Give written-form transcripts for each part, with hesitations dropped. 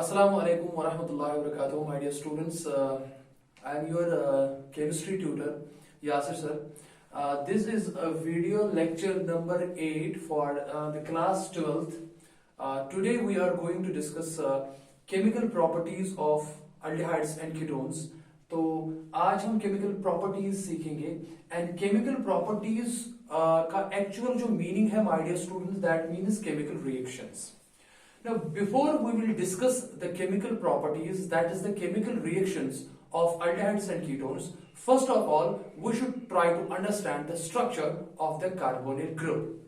Assalamu alaikum wa rahmatullahi wa barakatuh, my dear students. I am your chemistry tutor, Yasir sir. This is a video lecture number 8 for the class 12th. Today we are going to discuss chemical properties of aldehydes and ketones. तो आज हम chemical properties सीखेंगे and chemical properties का actual जो meaning है my dear students, that means chemical reactions. Now, before we will discuss the chemical properties, that is the chemical reactions of aldehydes and ketones, first of all, we should try to understand the structure of the carbonyl group.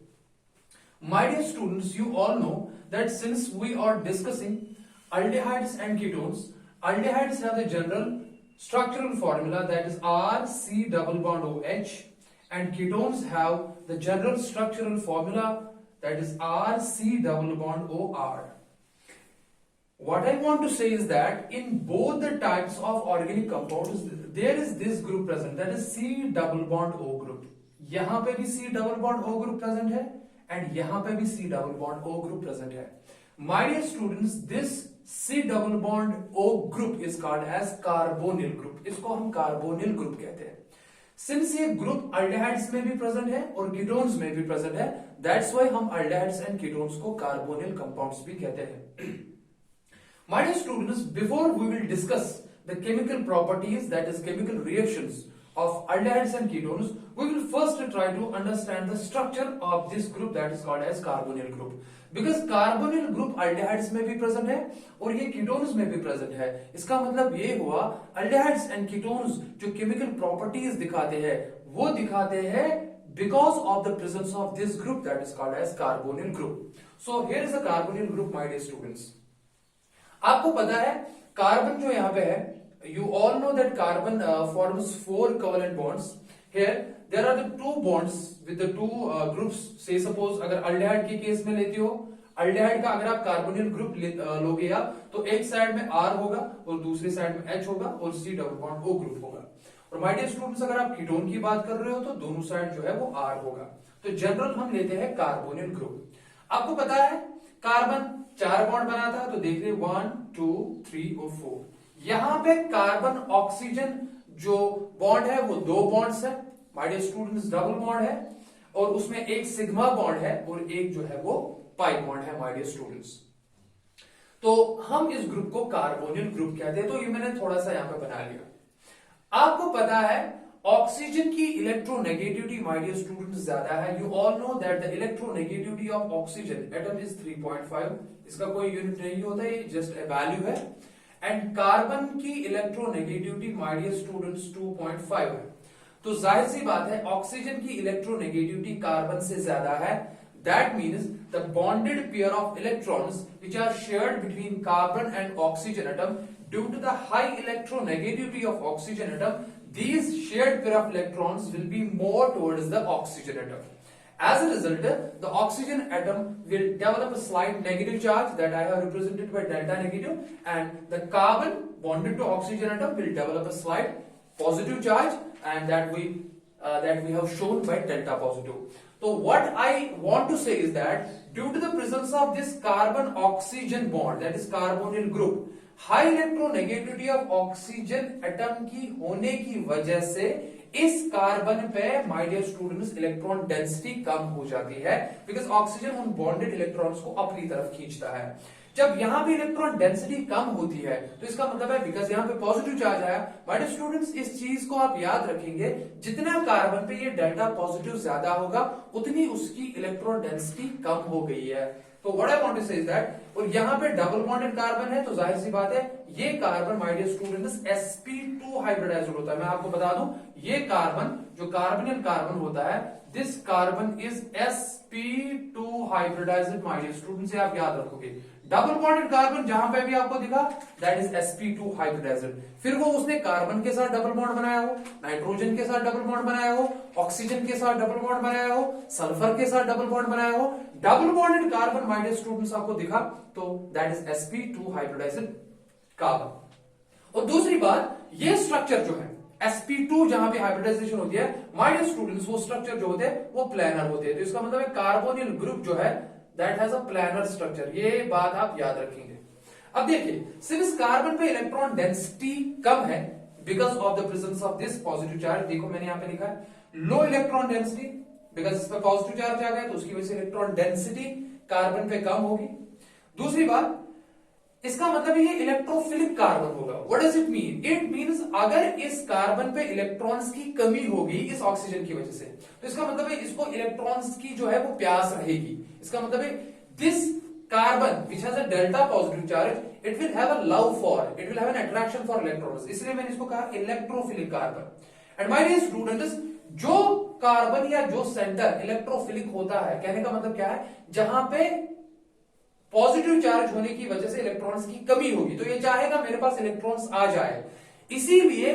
My dear students, you all know that since we are discussing aldehydes and ketones, aldehydes have the general structural formula that is RC double bond OH, and ketones have the general structural formula that is RC double bond OR. What I want to say is that in both the types of organic compounds, there is this group present, that is C double bond O group. यहाँ पे भी C double bond O group present है, and यहाँ पे भी C double bond O group present है. My dear students, this C double bond O group is called as carbonyl group. इसको हम carbonyl group कहते हैं. Since ये group aldehydes में भी present है और ketones में भी present है, that's why हम aldehydes and ketones को carbonyl compounds भी कहते हैं. My dear students, before we will discuss the chemical properties, that is chemical reactions of aldehydes and ketones, we will first try to understand the structure of this group that is called as carbonyl group. Because carbonyl group aldehydes में भी present है और ये ketones में भी present है. इसका मतलब ये हुआ aldehydes and ketones जो chemical properties दिखाते हैं वो दिखाते हैं because of the presence of this group that is called as carbonyl group. So here is a carbonyl group, my dear students. आपको पता है कार्बन जो यहाँ पे है, you all know that carbon forms 4 covalent bonds. Here there are the 2 bonds with the 2 groups. Say suppose अगर aldehyde के case में लेती हो, aldehyde का अगर आप carbonyl group लोगे आप, तो एक साइड में R होगा और दूसरी साइड में H होगा और C double bond O group होगा. और my dear students, अगर आप कीटोन की बात कर रहे हो तो दोनों साइड जो है वो R होगा. तो जनरल हम लेते हैं carbonyl group. आपको पता है कार्बन 4 बॉन्ड बनाता है, तो देख रहे 1 2 3 और 4. यहां पे कार्बन ऑक्सीजन जो बॉन्ड है वो 2 बॉन्ड्स है my dear students, double bond है और उसमें एक सिग्मा बॉन्ड है और एक जो है वो पाई बॉन्ड है माय डियर स्टूडेंट्स. तो हम इस ग्रुप को कार्बोनिल ग्रुप कहते हैं. तो ये मैंने थोड़ा सा यहां पे बना लिया. आपको पता है ऑक्सीजन की इलेक्ट्रोनेगेटिविटी माय डियर स्टूडेंट्स ज्यादा है. You all know that the electronegativity of oxygen atom is 3.5. इसका कोई यूनिट नहीं होता, ये जस्ट ए वैल्यू है. एंड कार्बन की इलेक्ट्रोनेगेटिविटी माय डियर स्टूडेंट्स 2.5 है. तो जाहिर सी बात है ऑक्सीजन की इलेक्ट्रोनेगेटिविटी कार्बन से ज्यादा है. That means the bonded pair of electrons which are shared between carbon and oxygen atom, due to the high electronegativity of oxygen atom, these shared pair of electrons will be more towards the oxygen atom. As a result, the oxygen atom will develop a slight negative charge that I have represented by delta negative, and the carbon bonded to oxygen atom will develop a slight positive charge, and that we have shown by delta positive. So what I want to say is that due to the presence of this carbon oxygen bond, that is carbonyl group, high electronegativity of oxygen atom की होने की वजह से इस carbon पे my dear students electron density कम हो जाती है, बिकॉज ऑक्सीजन उन बॉन्डेड इलेक्ट्रॉन्स को अपनी तरफ खींचता है. जब यहां पे इलेक्ट्रॉन डेंसिटी कम होती है तो इसका मतलब है बिकॉज यहां पे पॉजिटिव चार्ज आया. माय डियर स्टूडेंट्स, इस चीज को आप याद रखेंगे, जितना कार्बन पे ये डेल्टा पॉजिटिव ज्यादा होगा उतनी उसकी इलेक्ट्रॉन डेंसिटी कम हो गई है. तो व्हाट आई वांट टू से इज दैट, और यहां पे डबल बॉन्डेड कार्बन है तो जाहिर सी बात है ये carbon my dear students sp2 hybridized होता है. मैं आपको बता दूं, ये कार्बन जो कार्बोनिल कार्बन होता है, this carbon is sp2 hybridized my dear students. आप याद रखोगे डबल बॉन्डेड कार्बन जहां पे भी आपको दिखा दैट इज sp2 हाइब्रिडाइज्ड. फिर वो उसने कार्बन के साथ डबल बॉन्ड बनाया हो, नाइट्रोजन के साथ डबल बॉन्ड बनाया हो, ऑक्सीजन के साथ डबल बॉन्ड बनाया हो, सल्फर के साथ डबल बॉन्ड बनाया हो, double bonded carbon my dear students आपको दिखा तो that is sp2 hybridised carbon. और दूसरी बात, ये स्ट्रक्चर जो है sp2 जहां पे हाइब्रिडाइजेशन होती है माय डियर स्टूडेंट्स, वो स्ट्रक्चर जो होते हैं वो प्लेनर होते हैं. तो इसका मतलब है कार्बोनिल ग्रुप जो है that has a planar structure. ये बात आप याद रखेंगे. अब देखिए, सिंस कार्बन पे इलेक्ट्रॉन डेंसिटी कम है because of the presence of this positive charge, देखो मैंने यहां पे लिखा है लो इलेक्ट्रॉन डेंसिटी, बिकॉज इस पर पॉजिटिव चार्ज आ गया तो उसकी वजह से इलेक्ट्रॉन डेंसिटी कार्बन पे कम होगी। दूसरी बात, इसका मतलब ये इलेक्ट्रोफिलिक कार्बन होगा। What does it mean? It means अगर इस कार्बन पे इलेक्ट्रॉन्स की कमी होगी इस ऑक्सीजन की वजह से, तो इसका मतलब है इसको इलेक्ट्रॉन्स की जो है वो प्यास रहेगी। इसका मतलब है this carbon which has a delta positive charge, it will have a love for, it will have an attraction for electrons, इसलिए मैंने इसको कहा electrophilic carbon. And my dear students, जो कार्बन या जो सेंटर इलेक्ट्रोफिलिक होता है, कहने का मतलब क्या है, जहां पे पॉजिटिव चार्ज होने की वजह से इलेक्ट्रॉन्स की कमी होगी, तो ये चाहेगा मेरे पास इलेक्ट्रॉन्स आ जाए। इसीलिए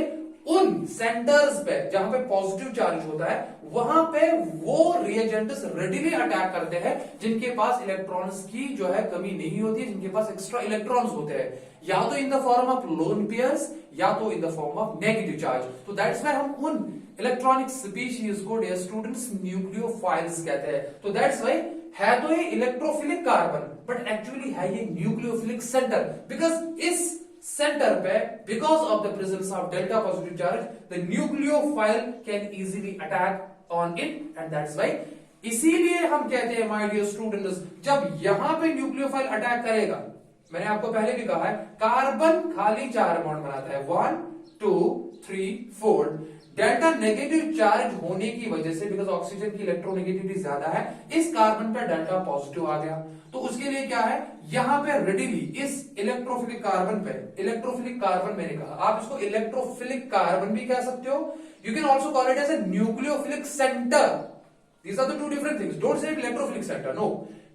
उन सेंटर्स पे जहां पे पॉजिटिव चार्ज होता है वहां पे वो रिएजेंट्स रेडिली अटैक करते हैं जिनके पास इलेक्ट्रॉन्स की जो है कमी नहीं होती है, जिनके पास एक्स्ट्रा इलेक्ट्रॉन्स होते हैं, या तो in the form of lone pairs या तो in the form of negative charge. तो दैट्स व्हाई हम उन इलेक्ट्रॉनिक स्पीशीज को डियर स्टूडेंट्स न्यूक्लियोफाइल्स कहते हैं। तो दैट्स व्हाई है तो ये इलेक्ट्रोफिलिक कार्बन बट एक्चुअली है ये न्यूक्लियोफिलिक सेंटर, बिकॉज इस सेंटर पे because of the presence of delta positive charge the nucleophile can easily attack on it, and that's why इसीलिए हम कहते हैं माय डियर स्टूडेंट्स, जब यहां पे न्यूक्लियोफाइल अटैक करेगा, मैंने आपको पहले भी कहा है कार्बन खाली 4 बॉन्ड बनाता है, 1 2 3 4, डेल्टा नेगेटिव चार्ज होने की वजह से, बिकॉज ऑक्सीजन की इलेक्ट्रोनेगेटिविटी ज्यादा है, इस कार्बन पे डेल्टा पॉजिटिव आ गया, तो उसके लिए क्या है, यहां पे रेडिली इस इलेक्ट्रोफिलिक कार्बन पे, इलेक्ट्रोफिलिक कार्बन मैंने कहा, आप इसको इलेक्ट्रोफिलिक कार्बन भी कह सकते हो, you can also call it as a nucleophilic center, these are the two different things, don't say it electrophilic center, no,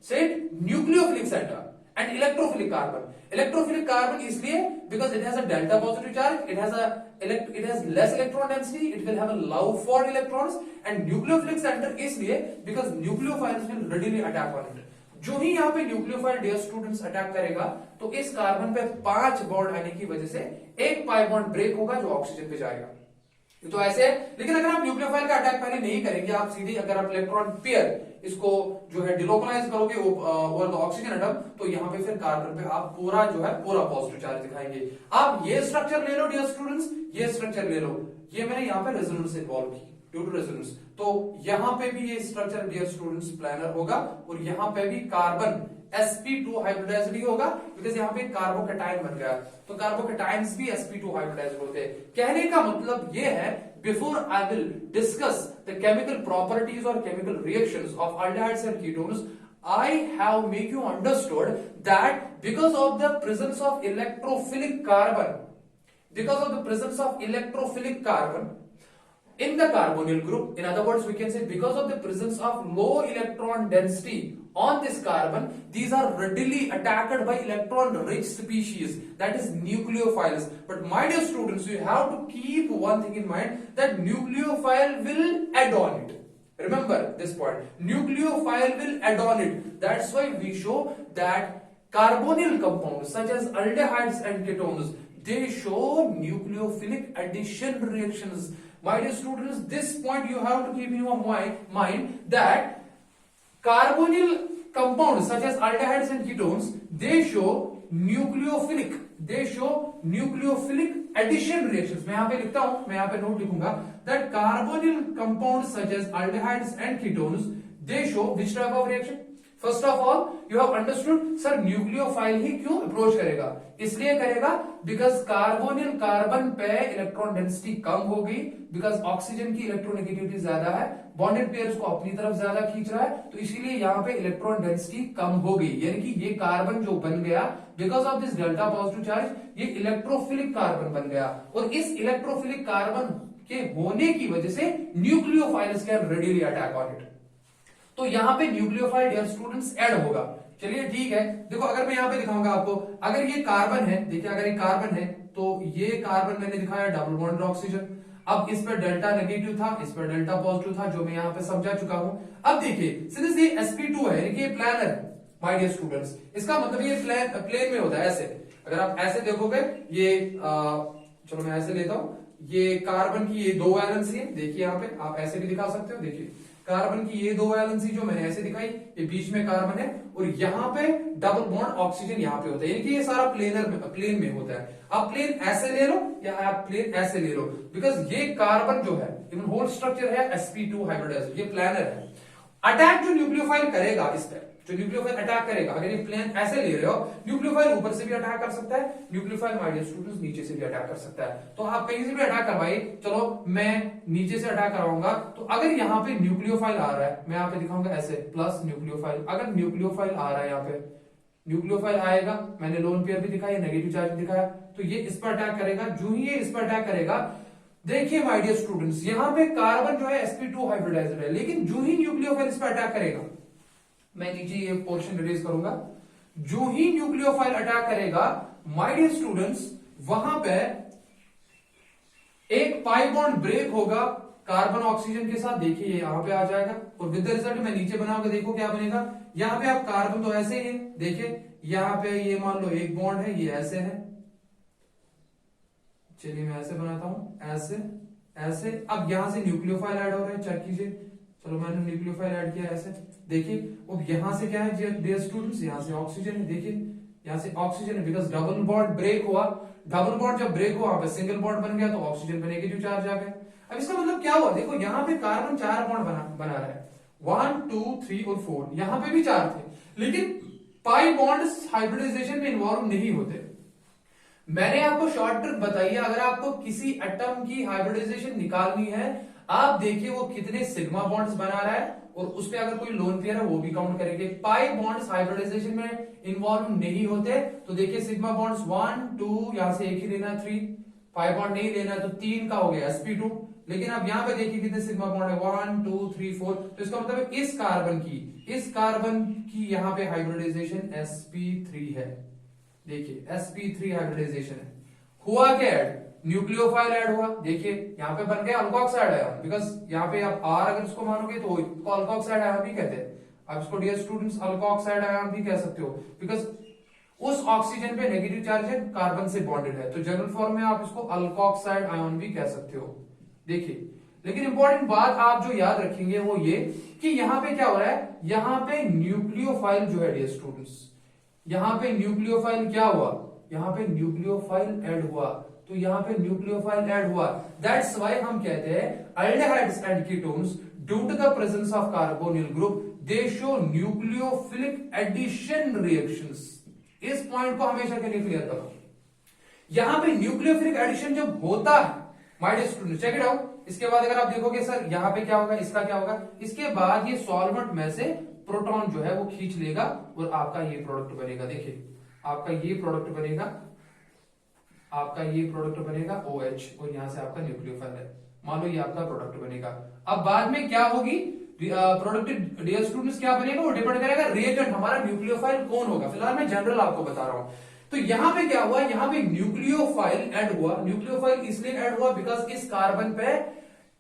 say it nucleophilic center and electrophilic carbon. Electrophilic carbon इसलिए because it has a delta positive charge, it has less electron density, it will have a love for electrons, and nucleophilic center इसलिए because nucleophiles will readily attack on it. जो ही यहाँ पे nucleophile dear students attack करेगा तो इस carbon पे 5 bond आने की वजह से एक पाई बॉन्ड ब्रेक होगा जो ऑक्सीजन पे जाएगा। तो ऐसे, लेकिन अगर आप न्यूक्लियोफाइल का अटैक पहले नहीं करेंगे, आप सीधे अगर आप इलेक्ट्रॉन पेयर इसको जो है डिलोकलाइज करोगे ओवर द ऑक्सीजन एटम, तो यहाँ पे फिर कार्बन पे आप पूरा जो है पूरा पॉजिटिव चार्ज दिखाएंगे। आप ये स्ट्रक्चर ले लो डियर स्टूडेंट्स, ये स्ट्रक्चर ले लो, ये मैंने यहाँ पे रेजोनेंस इन्वॉल्व की ड्यू टू रेजोनेंस, तो यहाँ पे भी ये स्ट्रक्चर डियर स्टूडेंट्स प्लानर होगा और यहाँ पे भी कार्बन sp2 हाइब्रिडाइज्ड ही होगा बिकॉज यहाँ पे कार्बोकैटायन बन गया, तो कार्बोकैटायंस भी sp2 हाइब्रिडाइज्ड होते हैं। कहने का मतलब ये है, before I will discuss the chemical properties और chemical reactions of aldehydes and ketones, I have make you understood that because of the presence of electrophilic carbon, because of the presence of electrophilic carbon in the carbonyl group, in other words we can say because of the presence of low electron density on this carbon, these are readily attacked by electron rich species, that is nucleophiles. But my dear students, you have to keep one thing in mind, that nucleophile will add on it. Remember this point, nucleophile will add on it. That's why we show that carbonyl compounds such as aldehydes and ketones, they show nucleophilic addition reactions. My dear students, this point you have to keep in your mind that carbonyl compounds such as aldehydes and ketones, they show nucleophilic addition reactions. मैं यहाँ पे लिखता हूं, मैं यहाँ पे note लिखूंगा that carbonyl compounds such as aldehydes and ketones, they show which type of reaction? First of all, you have understood, sir nucleophile ही क्यों अप्रोच करेगा? इसलिए करेगा बिकॉज कार्बोनिल कार्बन पे इलेक्ट्रॉन डेंसिटी कम होगी, बिकॉज ऑक्सीजन की इलेक्ट्रोनेगेटिविटी ज्यादा है, बॉन्डेड पेयर्स को अपनी तरफ ज्यादा खींच रहा है, तो इसीलिए यहाँ पे इलेक्ट्रॉन डेंसिटी कम होगी, यानी कि ये कार्बन जो बन गया because of this delta positive charge, ये इलेक्ट्रोफिलिक कार्बन बन गया, और इस इलेक्ट्रोफिलिक कार्बन के होने की वजह से nucleophiles can readily attack on it. तो यहाँ पे न्यूक्लियोफाइल डियर स्टूडेंट्स ऐड होगा। चलिए ठीक है, देखो अगर मैं यहाँ पे दिखाऊंगा आपको, अगर ये कार्बन है, देखिए अगर ये कार्बन है तो ये कार्बन मैंने दिखाया डबल बॉन्ड ऑक्सीजन, अब इस पर डेल्टा नेगेटिव था, इस पर डेल्टा पॉजिटिव था, जो मैं यहाँ पे समझा चुका हूं। अब देखिए सिंस ये sp2 है, ये प्लानर है माय डियर स्टूडेंट्स, इसका मतलब ये प्लेन में होता है ऐसे, अगर आप ऐसे देखोगे ये चलो मैं ऐसे लेता हूं, ये कार्बन की ये 2 वैलेंसी है, देखिए यहाँ पे आप ऐसे भी दिखा सकते हो, देखिए कार्बन की ये दो वैलेंसी जो मैंने ऐसे दिखाई, ये बीच में कार्बन है और यहाँ पे डबल बॉन्ड ऑक्सीजन यहाँ पे होता है, यानी कि ये सारा प्लेन में होता है। आप प्लेन ऐसे ले लो या आप प्लेन ऐसे ले लो, बिकॉज ये कार्बन जो है इवन होल स्ट्रक्चर है sp2 हाइब्रिडाइजेशन, ये प्लानर है। अटैक जो न्यूक्लियोफाइल करेगा इस पर, जो न्यूक्लियोफाइल अटैक करेगा, अगर ये प्लेन ऐसे ले रहे हो, न्यूक्लियोफाइल ऊपर से भी अटैक कर सकता है, न्यूक्लियोफाइल माय डियर स्टूडेंट्स नीचे से भी अटैक कर सकता है। तो आप कहीं से भी अटैक करवाइए, चलो मैं नीचे से अटैक करवाऊंगा, तो अगर यहाँ पे न्यूक्लियोफाइल आ रहा है, मैं यहाँ पे दिखाऊंगा ऐसे प्लस न्यूक्लियोफाइल, अगर न्यूक्लियोफाइल आ रहा है यहाँ पे, न्यूक्लियोफाइल आएगा, मैंने लोन पेयर भी दिखाया, नेगेटिव चार्ज दिखाया, तो ये इस पर अटैक करेगा। जो ही ये इस पर अटैक करेगा, देखिए माय डियर स्टूडेंट्स, यहाँ पे कार्बन जो है sp2 हाइब्रिडाइज्ड है, लेकिन जो ही न्यूक्लियोफाइल इस पर अटैक करेगा, मैं नीचे ये पोर्शन रिलीज करूंगा, जो ही न्यूक्लियोफाइल अटैक करेगा माय डियर स्टूडेंट्स, वहां पे एक पाई बॉन्ड ब्रेक होगा कार्बन ऑक्सीजन के साथ, देखिए ये यहां पे आ जाएगा, और विद द रिजल्ट मैं नीचे बनाऊंगा, देखो क्या बनेगा। यहां पे आप कार्बन तो ऐसे ही है, देखिए यहां पे ये मान लो एक बॉन्ड है, ये ऐसे है, चलिए मैं ऐसे बनाता हूं, ऐसे ऐसे। अब यहां से न्यूक्लियोफाइल ऐड हो रहा है, चेक कीजिए, चलो मैंने न्यूक्लियोफाइल ऐड किया ऐसे, देखिए अब यहां से क्या है डियर स्टूडेंट्स, यहां से ऑक्सीजन है, देखिए यहां से ऑक्सीजन है, बिकॉज डबल बॉन्ड ब्रेक हुआ, डबल बॉन्ड जब ब्रेक हुआ, वहां पे सिंगल बॉन्ड बन गया, तो ऑक्सीजन पे नेगेटिव चार्ज आ गया। अब इसका मतलब क्या हुआ, देखो यहाँ पे कार्बन 4 बॉन्ड बना रहा है, 1 2 3 और 4, यहां पे भी 4 थे, लेकिन पाई बॉन्ड हाइब्रिडाइजेशन में इन्वॉल्व नहीं होते। मैंने आपको शॉर्ट ट्रिक बताई है, अगर आपको किसी एटम की हाइब्रिडाइजेशन निकालनी है, आप देखिए वो कितने सिग्मा बॉन्ड्स बना रहा है, और उस पे अगर कोई लोन पेयर है वो भी काउंट करेंगे। पाई बॉन्ड्स हाइब्रिडाइजेशन में इन्वॉल्व नहीं होते, तो देखिए सिग्मा बॉन्ड्स 1 2, यहां से एक ही लेना 3, पाई बॉन्ड नहीं लेना तो 3 का हो गया sp2, लेकिन अब यहां पे देखिए कितने सिग्मा बॉन्ड है, 1 2 3 4, तो इसका मतलब इस कार्बन की यहां पे हाइब्रिडाइजेशन sp3 है, देखिए sp3 हाइब्रिडाइजेशन है। हुआ क्या ऐड, न्यूक्लियोफाइल ऐड हुआ, देखिए यहां पे बन गया अल्कोक्साइड आयन, बिकॉज यहां पे आप R अगर इसको मानोगे तो इसको अल्कोक्साइड आयन भी कहते हैं। आप इसको डियर स्टूडेंट्स अल्कोक्साइड आयन भी कह सकते हो, बिकॉज उस ऑक्सीजन पे नेगेटिव चार्ज है, कार्बन से बॉन्डेड है, तो जनरल फॉर्म में आप इसको अल्कोक्साइड आयन भी कह सकते हो। देखिए लेकिन इंपॉर्टेंट बात आप जो याद रखेंगे वो ये कि यहां पे क्या हो रहा है, यहां पे न्यूक्लियोफाइल जो है डियर स्टूडेंट्स, यहां पे न्यूक्लियोफाइल क्या हुआ, यहां पे न्यूक्लियोफाइल ऐड हुआ, तो यहां पे न्यूक्लियोफाइल ऐड हुआ, दैट्स व्हाई हम कहते हैं aldehydes and ketones due to the presence of carbonyl group they show nucleophilic addition reactions. इस पॉइंट को हमेशा के लिए क्लियर करो, यहां पे न्यूक्लियोफिलिक एडिशन जब होता है my dear student, check it out, इसके बाद अगर आप देखोगे सर यहां पे क्या होगा, इसका क्या होगा, इसके बाद ये सॉल्वेंट में से प्रोटॉन जो है वो खींच लेगा और आपका ये प्रोडक्ट बनेगा, देखिए आपका ये प्रोडक्ट बनेगा, आपका ये प्रोडक्ट बनेगा OH, और यहां से आपका न्यूक्लियोफाइल है, मान लो ये आपका प्रोडक्ट बनेगा। अब बाद में क्या होगी प्रोडक्ट डियर स्टूडेंट्स, क्या बनेगा वो डिपेंड करेगा रिएजेंट हमारा न्यूक्लियोफाइल कौन होगा, फिलहाल मैं जनरल आपको बता रहा हूं। तो यहां पे क्या हुआ, यहां पे न्यूक्लियोफाइल ऐड हुआ, न्यूक्लियोफाइल इसलिए ऐड हुआ बिकॉज इस कार्बन पे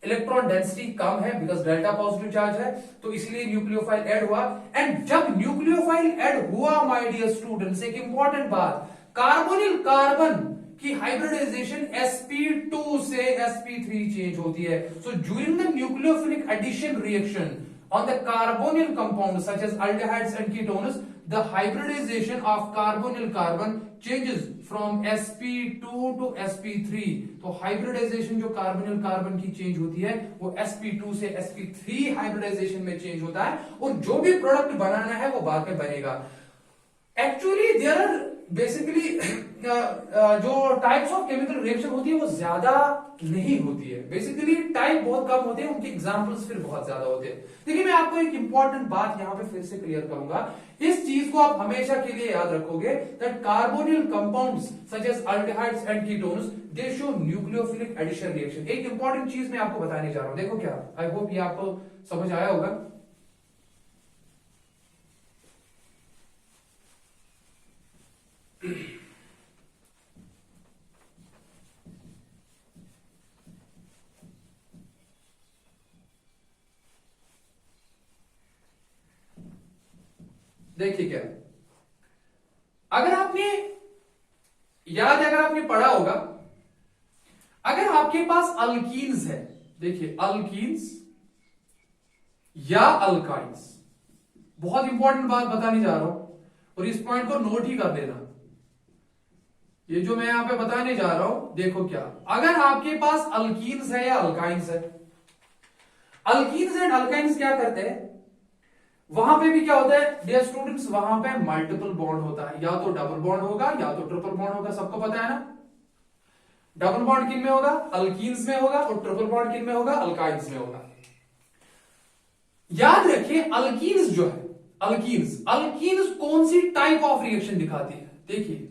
इलेक्ट्रॉन डेंसिटी कम है, बिकॉज डेल्टा पॉजिटिव चार्ज है, तो इसलिए न्यूक्लियोफाइल ऐड हुआ। एंड जब न्यूक्लियोफाइल ऐड हुआ माय डियर स्टूडेंट्स, एक इंपॉर्टेंट बात, कार्बोनिल कार्बन की हाइब्रिडाइजेशन sp2 से sp3 चेंज होती है। So during the nucleophilic addition reaction on the carbonyl compounds such as aldehydes and ketones, the hybridization of carbonyl carbon changes from sp2 to sp3। तो hybridisation जो carbonyl carbon की change होती है वो sp2 से sp3 hybridisation में change होता है, और जो भी प्रोडक्ट बनाना है वो बाद में बनेगा। एक्चुअली देयर आर बेसिकली जो टाइप्स ऑफ केमिकल रिएक्शन होती है वो ज्यादा नहीं होती है, बेसिकली टाइप बहुत कम होते हैं, उनके एग्जांपल्स फिर बहुत ज्यादा होते हैं। देखिए मैं आपको एक इंपॉर्टेंट बात यहां पे फिर से क्लियर करूंगा, इस चीज को आप हमेशा के लिए याद रखोगे that carbonyl compounds such as aldehydes and ketones they show nucleophilic addition reaction. एक इंपॉर्टेंट चीज मैं आपको बताने जा रहा हूं, देखो क्या, आई होप ये आपको समझ आया होगा। देखिए क्या, अगर आपने याद है, अगर आपने पढ़ा होगा, अगर आपके पास अल्कीन्स है, देखिए अल्कीन्स या अल्काइंस। बहुत इंपॉर्टेंट बात बताने जा रहा हूं और इस पॉइंट को नोट ही कर लेना। ये जो मैं यहां पे बताने जा रहा हूं, देखो क्या, अगर आपके पास अल्कीन्स है या अल्काइंस है, अल्कीन्स एंड अल्काइंस क्या करते हैं, वहां पे भी क्या होता है डियर स्टूडेंट्स, वहां पे मल्टीपल बॉन्ड होता है, या तो डबल बॉन्ड होगा या तो ट्रिपल बॉन्ड होगा, सबको पता है ना। डबल बॉन्ड किन में होगा, अल्कीन्स में होगा, और ट्रिपल बॉन्ड किन में होगा, अल्काइंस में होगा। याद रखिए अल्कीन्स जो है, अल्कीन्स कौन सी टाइप ऑफ रिएक्शन दिखाती है, देखिए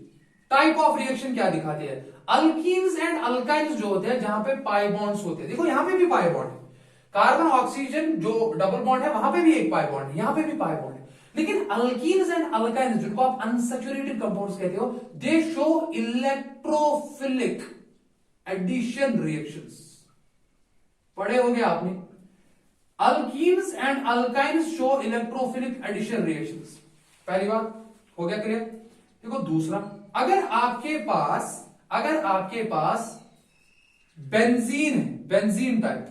टाइप ऑफ रिएक्शन क्या दिखाती है। अल्कीन्स एंड अल्काइंस जो होते हैं जहां पे पाई बॉन्ड्स होते हैं, देखो यहां पे भी पाई बॉन्ड है, कार्बन ऑक्सीजन जो डबल बॉन्ड है वहां पे भी एक पाई बॉन्ड है, यहां पे भी पाई बॉन्ड है। लेकिन अल्कीन्स एंड अल्काइंस जिनको आप अनसैचुरेटेड कंपाउंड्स कहते हो, they show electrophilic addition reactions. पढ़े होंगे आपने, alkenes and alkynes show electrophilic addition reactions. पहली बात हो गया क्लियर। देखो दूसरा, अगर आपके पास बेंजीन है, बेंजीन टाइप,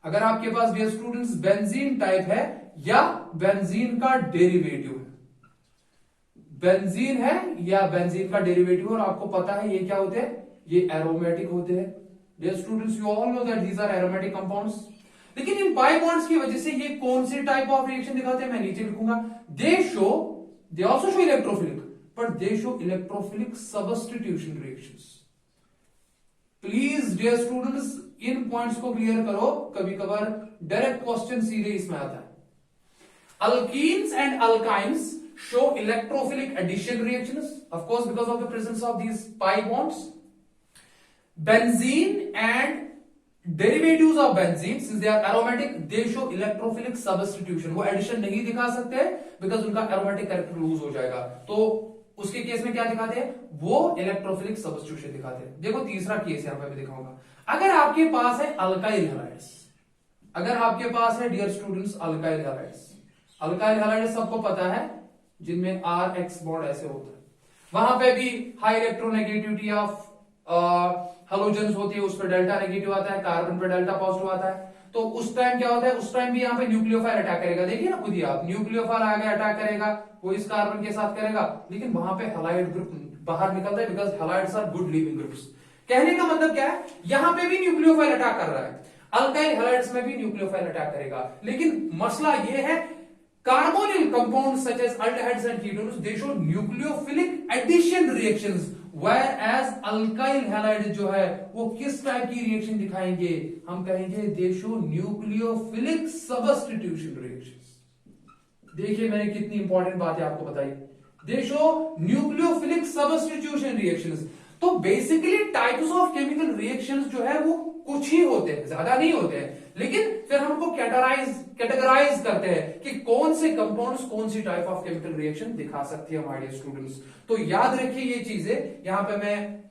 अगर आपके पास डियर स्टूडेंट्स बेंजीन टाइप है या बेंजीन का डेरिवेटिव है, बेंजीन है या बेंजीन का डेरिवेटिव, और आपको पता है ये क्या होते हैं, ये एरोमेटिक होते हैं। Dear students you all know that these are aromatic compounds. लेकिन इन पाई बॉन्ड्स की वजह से ये कौन सी टाइप ऑफ रिएक्शन दिखाते हैं, मैं नीचे लिखूंगा, they also show electrophilic, but they show electrophilic substitution reactions. Please dear students इन पॉइंट्स को क्लियर करो, कभी कभार डायरेक्ट क्वेश्चन सीधे इसमें आता है। Alkenes and alkynes show electrophilic addition reactions, of course because of the presence of these pi bonds. Benzene and derivatives of benzene, since they are aromatic, they show electrophilic substitution. वो addition नहीं दिखा सकते because उनका aromatic character lose हो जाएगा, तो उसके case में क्या दिखाते हैं, वो electrophilic substitution दिखाते हैं। देखो तीसरा केस यहां पे मैं दिखाऊंगा, अगर आपके पास है अल्काइल हैलाइड्स, अगर आपके पास है dear students alkyl halides, alkyl halides सबको पता है जिनमें आर एक्स बॉन्ड ऐसे होता है, वहां पे भी हाई इलेक्ट्रोनेगेटिविटी ऑफ हेलोजन्स होती है, उस पर डेल्टा नेगेटिव आता है, कार्बन पे डेल्टा पॉजिटिव आता है। तो उस टाइम क्या होता है, उस टाइम भी यहाँ पे न्यूक्लियोफाइल अटैक करेगा, देखिए ना खुद ही आप, न्यूक्लियोफाइल आगे अटैक करेगा, वो इस कार्बन के साथ करेगा, लेकिन वहां पे हैलाइड ग्रुप बाहर निकलता है because halides are good leaving groups. कहने का मतलब क्या है, यहां पे भी न्यूक्लियोफाइल अटैक कर रहा है, अल्काइल हैलाइड्स में भी न्यूक्लियोफाइल अटैक करेगा, लेकिन मसला ये है carbonyl compounds such as aldehydes and ketones, they show nucleophilic addition reactions, whereas alkyl halide जो है वो किस टाइप की रिएक्शन दिखाएंगे, हम कहेंगे they show nucleophilic substitution reactions। देखिए मैंने कितनी इंपॉर्टेंट बातें आपको बताई, they show nucleophilic substitution reactions। तो basically types of chemical reactions जो है वो कुछ ही होते हैं, ज्यादा नहीं होते हैं, लेकिन फिर हम उनको कैटेगराइज करते हैं कि कौन से कंपाउंड्स कौन सी टाइप ऑफ केमिकल रिएक्शन दिखा सकती है हमारे स्टूडेंट्स। तो याद रखिए ये चीजें, यहां पे मैं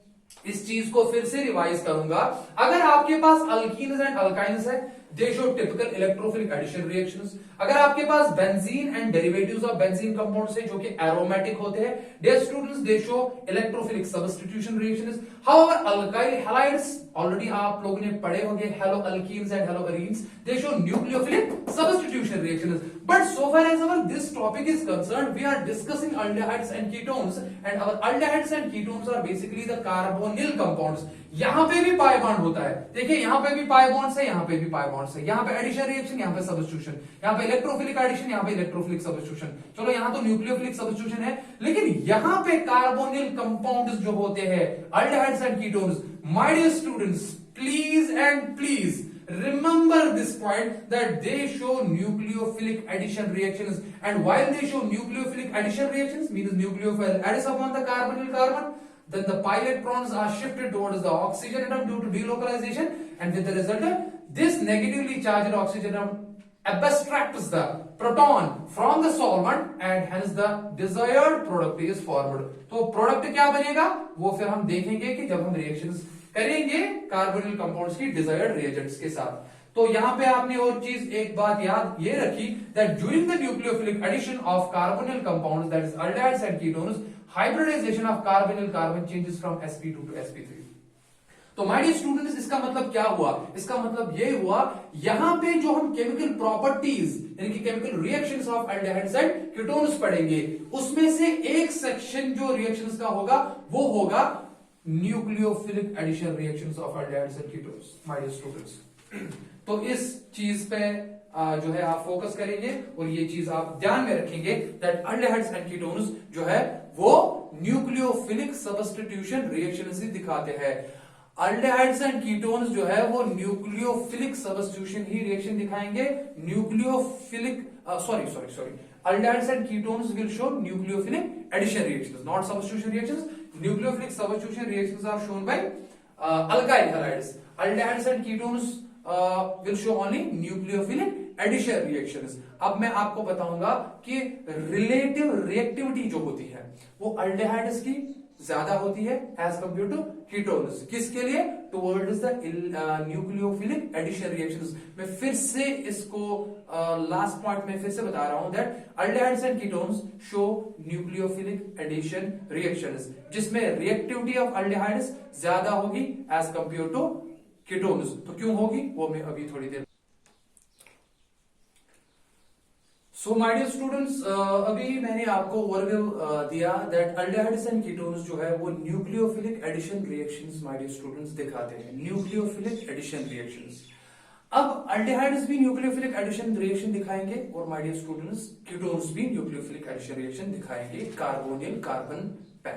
इस चीज को फिर से रिवाइज करूंगा। अगर आपके पास अल्कीन्स एंड अल्काइन्स है, they show typical electrophilic addition reactions. अगर आपके पास benzene and derivatives of benzene compounds है जो कि एरोमेटिक होते हैं, dear students they show electrophilic substitution reactions. However alkyl halides already आप लोगों ने पढ़े होंगे, halo alkenes and halo arenes, they show nucleophilic substitution reactions. But so far as our this topic is concerned, we are discussing aldehydes and ketones, and our aldehydes and ketones are basically the carbonyl compounds। यहां पे भी pi bond होता है, देखिए यहां पे भी pi bonds है, यहां पे भी पाई बॉन्ड्स है, यहां पे एडिशन रिएक्शन, यहां पे सबस्टिट्यूशन, यहां पे इलेक्ट्रोफिलिक एडिशन, यहां पे इलेक्ट्रोफिलिक सबस्टिट्यूशन। चलो यहां तो न्यूक्लियोफिलिक सबस्टिट्यूशन है, लेकिन यहां पे कार्बोनिल कंपाउंड्स जो होते हैं aldehydes and ketones, my dear students please and please remember this point that they show nucleophilic addition reactions, and while they show nucleophilic addition reactions means nucleophile adds upon the carbonyl carbon, then the pi electrons are shifted towards the oxygen atom due to delocalization, and with the result this negatively charged oxygen atom abstracts the proton from the solvent and hence the desired product is formed। तो product क्या बनेगा वो फिर हम देखेंगे कि जब हम रिएक्शंस करेंगे कार्बोनिल कंपाउंड्स की डिजायर्ड रिएजेंट्स के साथ। तो यहां पे आपने और चीज एक बात याद ये रखी that during the nucleophilic addition of carbonyl compounds that is aldehydes and ketones, hybridization of carbonyl carbon changes from sp2 to sp3। तो माय डियर स्टूडेंट्स, इसका मतलब क्या हुआ? इसका मतलब ये हुआ, यहां पे जो हम केमिकल प्रॉपर्टीज यानी कि chemical reactions of aldehydes and ketones पढ़ेंगे, उसमें से एक सेक्शन जो रिएक्शंस का होगा वो होगा nucleophilic addition reactions of aldehydes and ketones. My dear students, तो इस चीज पे जो है आप फोकस करेंगे और ये चीज आप ध्यान में रखेंगे दैट एल्डिहाइड्स एंड कीटोन्स जो है वो न्यूक्लियोफिलिक सब्स्टिट्यूशन रिएक्शन से दिखाते हैं। अल्डेहाइड्स एंड कीटोन्स जो है वो न्यूक्लियोफिलिक सब्स्टिट्यूशन ही रिएक्शन दिखाएंगे। Nucleophilic sorry aldehydes and ketones will show nucleophilic addition reactions, not substitution reactions. Nucleophilic substitution reactions are shown by alkyl halides. Aldehydes and ketones will show only nucleophilic addition reactions. अब मैं आपको बताऊंगा कि relative reactivity जो होती है वो aldehydes की ज्यादा होती है एज कंपेयर टू कीटोन्स। किसके लिए? Towards the nucleophilic addition reactions. मैं फिर से इसको लास्ट पॉइंट में फिर से बता रहा हूं that aldehydes and ketones show nucleophilic addition reactions, जिसमें रिएक्टिविटी ऑफ अल्डेहाइड्स ज्यादा होगी एज कंपेयर टू कीटोन्स। तो क्यों होगी वो मैं अभी थोड़ी देर। सो माय डियर स्टूडेंट्स, अभी मैंने आपको ओवरव्यू दिया दैट अल्डेहाइड्स एंड कीटोन्स जो है वो nucleophilic addition reactions my dear students दिखाते हैं। Nucleophilic addition reactions. अब अल्डेहाइड्स भी न्यूक्लियोफिलिक एडिशन रिएक्शन दिखाएंगे और माय डियर स्टूडेंट्स कीटोन्स भी न्यूक्लियोफिलिक एडिशन रिएक्शन दिखाएंगे कार्बोनिल कार्बन पे।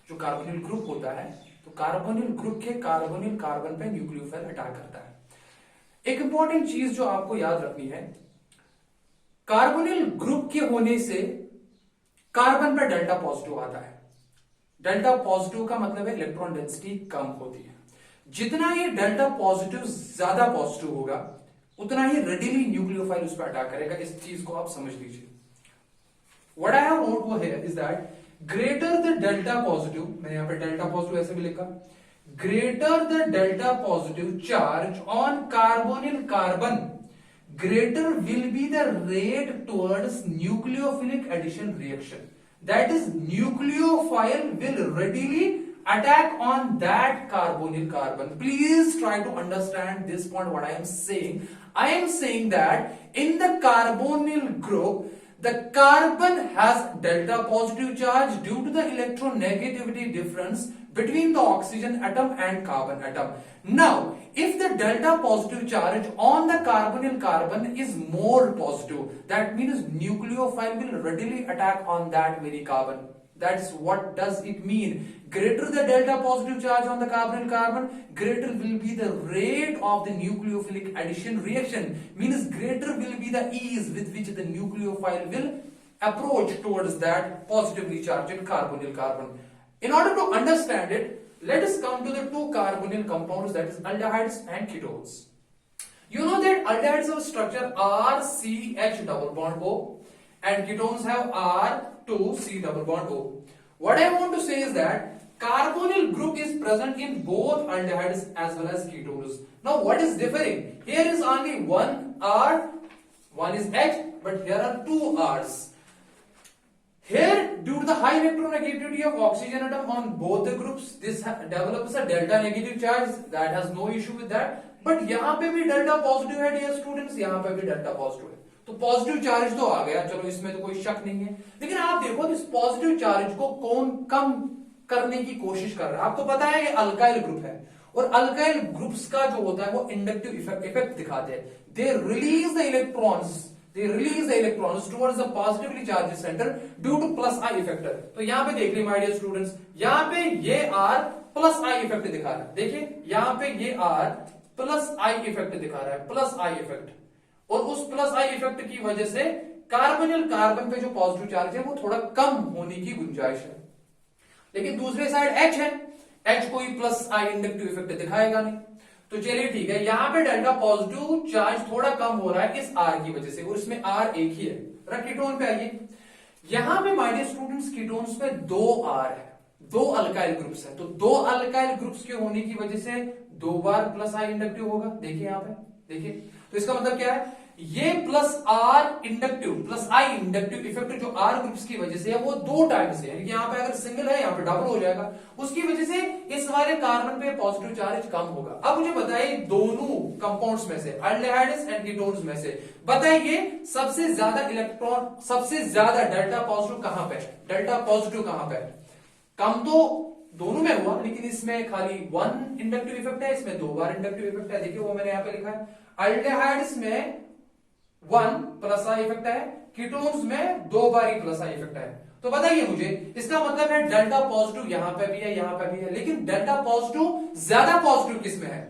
जो कार्बोनिल ग्रुप होता है तो कार्बोनिल ग्रुप के कार्बोनिल कार्बन पे न्यूक्लियोफाइल अटैक करता है। एक इंपॉर्टेंट चीज जो आपको याद रखनी है, कार्बोनिल ग्रुप के होने से कार्बन पर डेल्टा पॉजिटिव आता है। डेल्टा पॉजिटिव का मतलब है इलेक्ट्रॉन डेंसिटी कम होती है। जितना ये डेल्टा पॉजिटिव ज्यादा पॉजिटिव होगा उतना ही रेडिली न्यूक्लियोफाइल उस पर अटैक करेगा। इस चीज को आप समझ लीजिए। What I have note over here is that greater the delta positive, मैंने यहां पर डेल्टा पॉजिटिव ऐसे भी लिखा, greater the delta positive charge on carbonyl carbon, greater will be the rate towards nucleophilic addition reaction. That is, nucleophile will readily attack on that carbonyl carbon. Please try to understand this point what I am saying. I am saying that in the carbonyl group, the carbon has delta positive charge due to the electronegativity difference between the oxygen atom and carbon atom. Now, if the delta positive charge on the carbonyl carbon is more positive, that means nucleophile will readily attack on that very carbon. That's what does it mean. Greater the delta positive charge on the carbonyl carbon, greater will be the rate of the nucleophilic addition reaction. Means greater will be the ease with which the nucleophile will approach towards that positively charged carbonyl carbon. In order to understand it, let us come to the two carbonyl compounds, that is aldehydes and ketones. You know that aldehydes have structure RCH double bond O and ketones have R2C double bond O. What I want to say is that carbonyl group is present in both aldehydes as well as ketones. Now what is differing? Here is only one R, one is H, but here are two R's. Here, due to the high electronegativity of oxygen atom on both the groups, this develops a delta negative charge. That has no issue with that. But यहाँ पे भी delta positive है dear students, यहाँ पे भी delta positive है। तो positive charge तो आ गया, चलो इसमें तो कोई शक नहीं है। लेकिन आप देखो इस पॉजिटिव चार्ज को कौन कम करने की कोशिश कर रहा है? आपको पता है ये अल्काइल ग्रुप है और अल्काइल ग्रुप्स का जो होता है वो इंडक्टिव इफेक्ट दिखाते हैं। They release the electrons towards the positively charged center due to plus I effect. तो यहाँ पे देख लीजिए माय डियर स्टूडेंट्स, यहाँ पे ये R प्लस I इफेक्ट दिखा रहा है। देखिए यहाँ पे ये R प्लस I इफेक्ट दिखा रहा है, प्लस I इफेक्ट। और उस प्लस I इफेक्ट की वजह से कार्बोनिल कार्बन पे जो पॉजिटिव चार्ज है वो थोड़ा कम होने की गुंजाइश है। लेकिन दूसरे साइड H है, H कोई प्लस I इंडक्टिव इफेक्ट दिखाएगा नहीं। तो चलिए ठीक है, यहां पे डेल्टा पॉजिटिव चार्ज थोड़ा कम हो रहा है इस R की वजह से और इसमें R एक ही है। कीटोन पे आइए, यहां पे माय डियर स्टूडेंट्स कीटोन्स पे दो R है, दो अल्काइल ग्रुप्स है। तो दो अल्काइल ग्रुप्स के होने की वजह से दो बार प्लस I इंडक्टिव होगा। देखिए यहां पे, देखिए तो इसका मतलब क्या है, ये plus R inductive plus I inductive effect जो आर ग्रुप्स की वजह से है वो दो टाइप से है। यानी कि यहाँ पे अगर सिंगल है यहाँ पे डबल हो जाएगा, उसकी वजह से इस वाले कार्बन पे पॉजिटिव चार्ज कम होगा। अब मुझे बताइए दोनों कंपाउंड्स में से अल्डेहाइड्स एंड कीटोन्स में से बताइए सबसे ज्यादा इलेक्ट्रॉन सबसे ज्यादा डेल्टा पॉजिटिव कहां पे है? डेल्टा पॉजिटिव कहां पे है? कम तो दोनों में हुआ लेकिन इसमें खाली वन इंडक्टिव इफेक्ट है, इसमें दो बार इंडक्टिव इफेक्ट है। देखिए वो मैंने यहाँ पे लिखा है, अल्डेहाइड्स में वन प्लस आई इफेक्ट है, कीटोन्स में दो बार ही प्लस आई इफेक्ट है। तो बताइए मुझे, इसका मतलब है डेल्टा पॉजिटिव यहां पे भी है यहां पे भी है, लेकिन डेल्टा पॉजिटिव ज्यादा पॉजिटिव किस में है?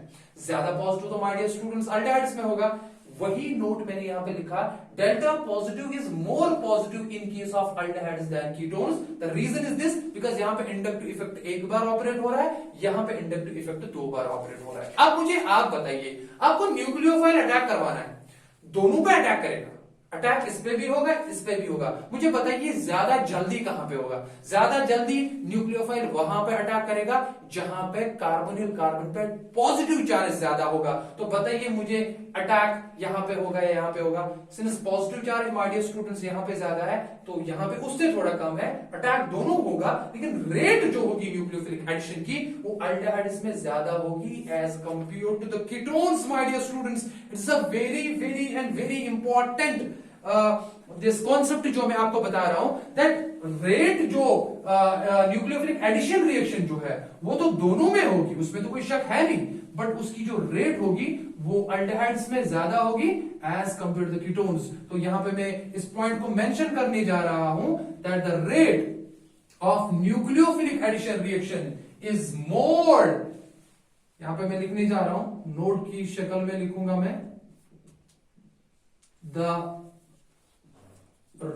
ज्यादा पॉजिटिव तो माय डियर स्टूडेंट्स अल्डेहाइड्स में होगा। वही नोट मैंने यहां पे लिखा, delta positive is more positive in case of aldehydes than ketones. The reason is this because यहां पे इंडक्टिव इफेक्ट एक बार ऑपरेट हो रहा है, यहां पे इंडक्टिव इफेक्ट दो बार ऑपरेट हो रहा है। अब मुझे आप बताइए, आपको न्यूक्लियोफाइल अटैक करवाना है, दोनों पे अटैक करेगा, अटैक इस पे भी होगा इस पे भी होगा। मुझे बताइए ज्यादा जल्दी कहां पे होगा? ज्यादा जल्दी न्यूक्लियोफाइल वहां पे अटैक करेगा जहां पे कार्बोनिल कार्बन पे पॉजिटिव चार्ज ज्यादा होगा। तो बताइए मुझे अटैक यहां पे होगा या यहां पे होगा? Since positive charge my dear students यहां पे ज्यादा है तो यहां पे उससे थोड़ा कम है, अटैक दोनों होगा, लेकिन रेट जो होगी न्यूक्लियोफिलिक एडिशन की वो अल्डेहाइड्स में ज्यादा होगी as compare to the ketones my dear students. It's a very very and very important this concept जो मैं आपको बता रहा हूं, दैट रेट जो न्यूक्लियोफिलिक एडिशन रिएक्शन जो है वो तो दोनों में होगी, उसमें तो कोई शक है नहीं, बट उसकी जो रेट होगी वो अल्डेहाइड्स में ज्यादा होगी as compare to the ketones. तो यहां पे मैं इस पॉइंट को मेंशन करने जा रहा हूं that the rate of nucleophilic addition reaction is more, यहां पे मैं लिखने जा रहा हूं, नोट की शक्ल में लिखूंगा मैं, the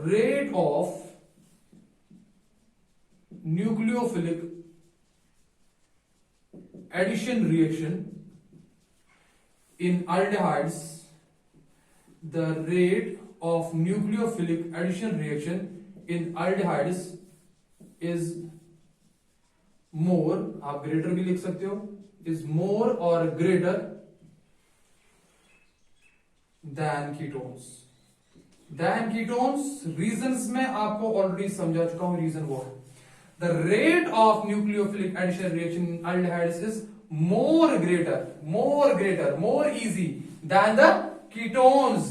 rate of nucleophilic addition reaction in aldehydes, the rate of nucleophilic addition reaction in aldehydes is more, आप greater भी लिख सकते हो, is more or greater than ketones। Than ketones reasons में आपको ऑलरेडी समझा चुका हूं, रीजन वो है the rate of nucleophilic addition reaction in aldehydes is more easy than the ketones,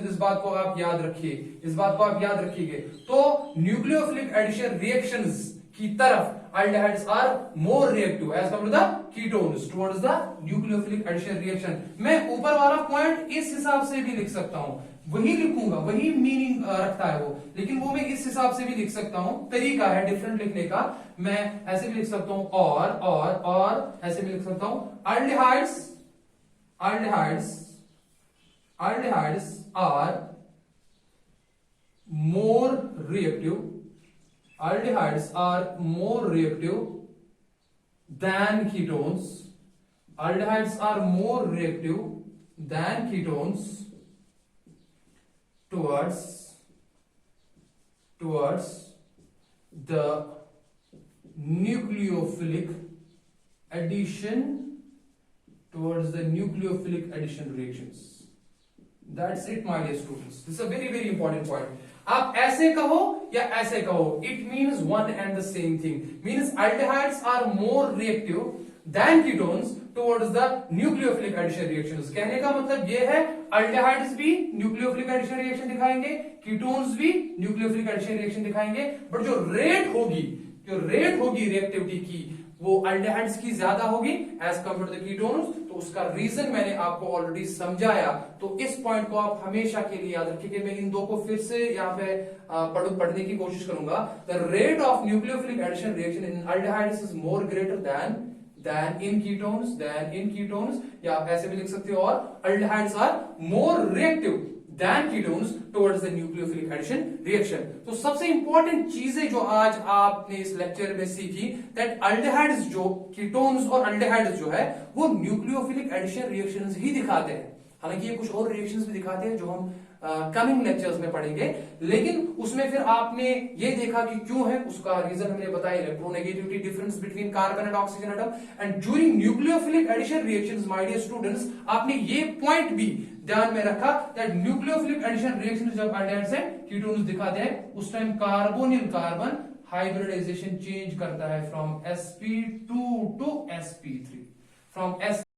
इस बात को आप याद रखिए, इस बात को आप याद रखिएगा। तो न्यूक्लियोफिलिक एडिशन रिएक्शंस की तरफ aldehydes are more reactive as compare to the ketones towards the nucleophilic addition reaction. मैं ऊपर वाला पॉइंट इस हिसाब से भी लिख सकता हूं, वही लिखूंगा, वही मीनिंग रखता है वो, लेकिन वो मैं इस हिसाब से भी लिख सकता हूं, तरीका है डिफरेंट लिखने का। मैं ऐसे भी लिख सकता हूं और ऐसे भी लिख सकता हूं, aldehydes are more reactive than ketones, aldehydes are more reactive than ketones towards the nucleophilic addition reactions। That's it my dear students, this is a very very important point। आप ऐसे कहो या ऐसे कहो, it means one and the same thing, means aldehydes are more reactive than ketones towards the nucleophilic addition reactions. कहने का मतलब ये है अल्डेहाइड्स भी न्यूक्लियोफिलिक एडिशन रिएक्शन दिखाएंगे, कीटोन्स भी न्यूक्लियोफिलिक एडिशन रिएक्शन दिखाएंगे, बट जो रेट होगी रिएक्टिविटी की वो अल्डेहाइड्स की ज्यादा होगी as compare to the ketones. तो उसका रीजन मैंने आपको ऑलरेडी समझाया, तो इस पॉइंट को आप हमेशा के लिए याद रखिए। मैं इन दो को फिर से यहाँ पे पढ़ने की कोशिश करूंगा। The rate of nucleophilic addition reaction in aldehydes is more greater than in ketones, या आप ऐसे भी लिख सकते हो, और aldehydes are more reactive than ketones towards the nucleophilic addition reaction. तो सबसे इंपॉर्टेंट चीजें जो आज आपने इस लेक्चर में सीखी, दैट अल्डेहाइड्स जो कीटोन्स और अल्डेहाइड्स जो है वो न्यूक्लियोफिलिक एडिशन रिएक्शंस ही दिखाते हैं। हालांकि ये कुछ और रिएक्शंस भी दिखाते हैं जो हम कमिंग लेक्चर्स में पढ़ेंगे। लेकिन उसमें फिर आपने ये देखा कि क्यों है, उसका रीजन हमने बताया, electronegativity difference between carbon and oxygen atom and during nucleophilic addition reactions. My dear students, आपने ये पॉइंट भी ध्यान में रखा दैट न्यूक्लियोफिलिक एडिशन रिएक्शन जब एल्डिहाइड्स एंड कीटोन्स दिखाते हैं उस time carbonyl carbon hybridization change करता है from sp2 to sp3, from